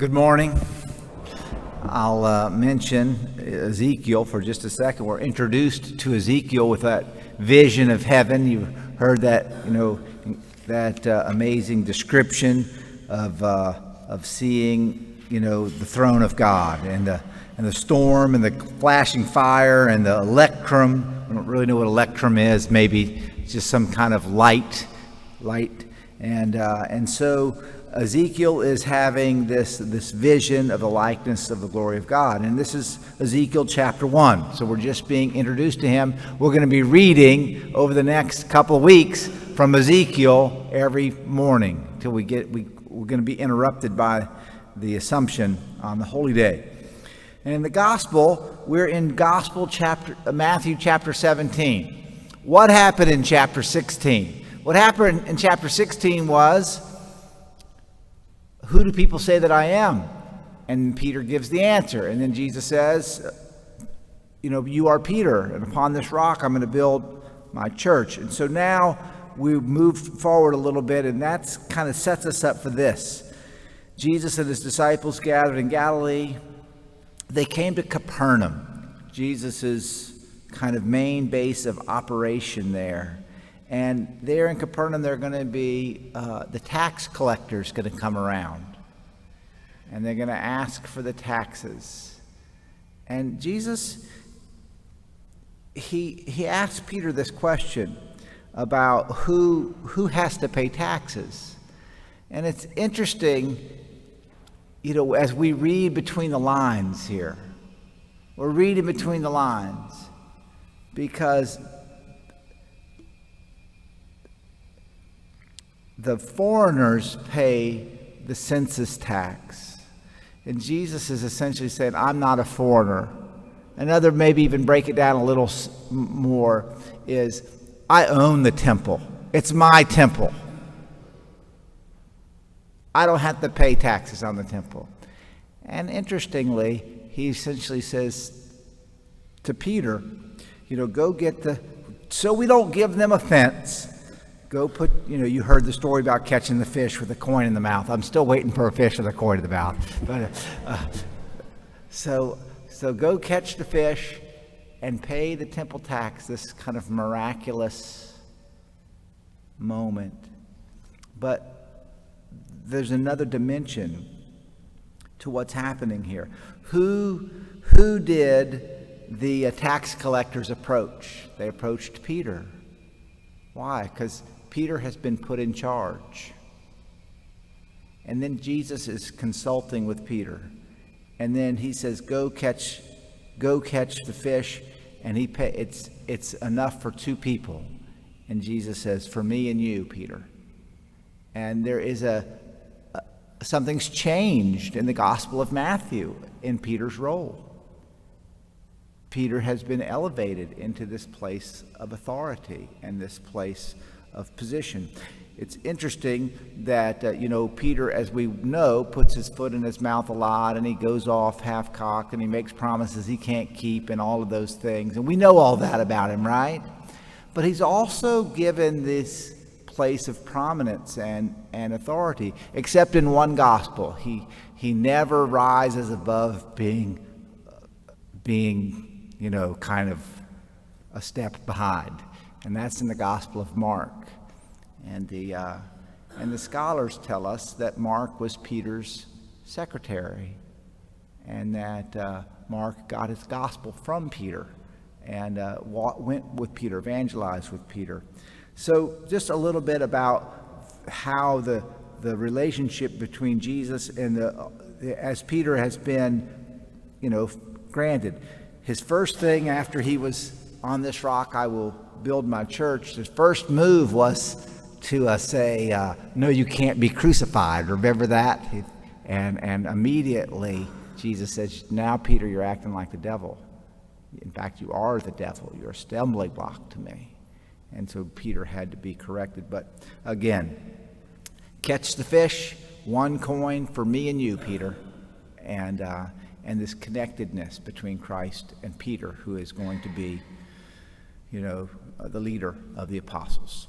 Good morning. I'll mention Ezekiel for just a second. We're introduced to Ezekiel with that vision of heaven. You've heard that, that amazing description of seeing, the throne of God and the storm and the flashing fire and the electrum. I don't really know what electrum is. Maybe it's just some kind of light, and so Ezekiel is having this vision of the likeness of the glory of God. And this is Ezekiel chapter 1. So we're just being introduced to him. We're going to be reading over the next couple of weeks from Ezekiel every morning until we're going to be interrupted by the Assumption on the Holy Day. And in the Gospel, we're in Matthew chapter 17. What happened in chapter 16? What happened in chapter 16 was, who do people say that I am? And Peter gives the answer. And then Jesus says, you are Peter, and upon this rock I'm going to build my church. And so now we move forward a little bit, and that's kind of sets us up for this. Jesus and his disciples gathered in Galilee. They came to Capernaum, Jesus' kind of main base of operation there. And there in Capernaum, they're going to be, the tax collectors going to come around. And they're going to ask for the taxes. And Jesus, he asked Peter this question about who has to pay taxes. And it's interesting, as we read between the lines here. We're reading between the lines because the foreigners pay the census tax. And Jesus is essentially saying, I'm not a foreigner. Another, maybe even break it down a little more, is I own the temple. It's my temple. I don't have to pay taxes on the temple. And interestingly, he essentially says to Peter, go get so we don't give them offense, go put, you heard the story about catching the fish with a coin in the mouth. I'm still waiting for a fish with a coin in the mouth. But so go catch the fish and pay the temple tax, this kind of miraculous moment. But there's another dimension to what's happening here. Who did the tax collectors approach? They approached Peter. Why? Because Peter has been put in charge. And then Jesus is consulting with Peter. And then he says, go catch the fish. And it's enough for 2 people. And Jesus says, for me and you, Peter. And there is something's changed in the Gospel of Matthew in Peter's role. Peter has been elevated into this place of authority and this place of position. It's interesting that, Peter, as we know, puts his foot in his mouth a lot, and he goes off half-cocked, and he makes promises he can't keep and all of those things. And we know all that about him, right? But he's also given this place of prominence and authority, except in one gospel. He never rises above being kind of a step behind, and that's in the Gospel of Mark. And the scholars tell us that Mark was Peter's secretary, and that Mark got his gospel from Peter, and went with Peter, evangelized with Peter. So just a little bit about how the relationship between Jesus and as Peter has been, granted. His first thing after he was on this rock, I will build my church, his first move was to say, no, you can't be crucified. Remember that? And immediately Jesus says, now, Peter, you're acting like the devil. In fact, you are the devil. You're a stumbling block to me. And so Peter had to be corrected. But again, catch the fish, 1 coin for me and you, Peter. And this connectedness between Christ and Peter, who is going to be, the leader of the apostles.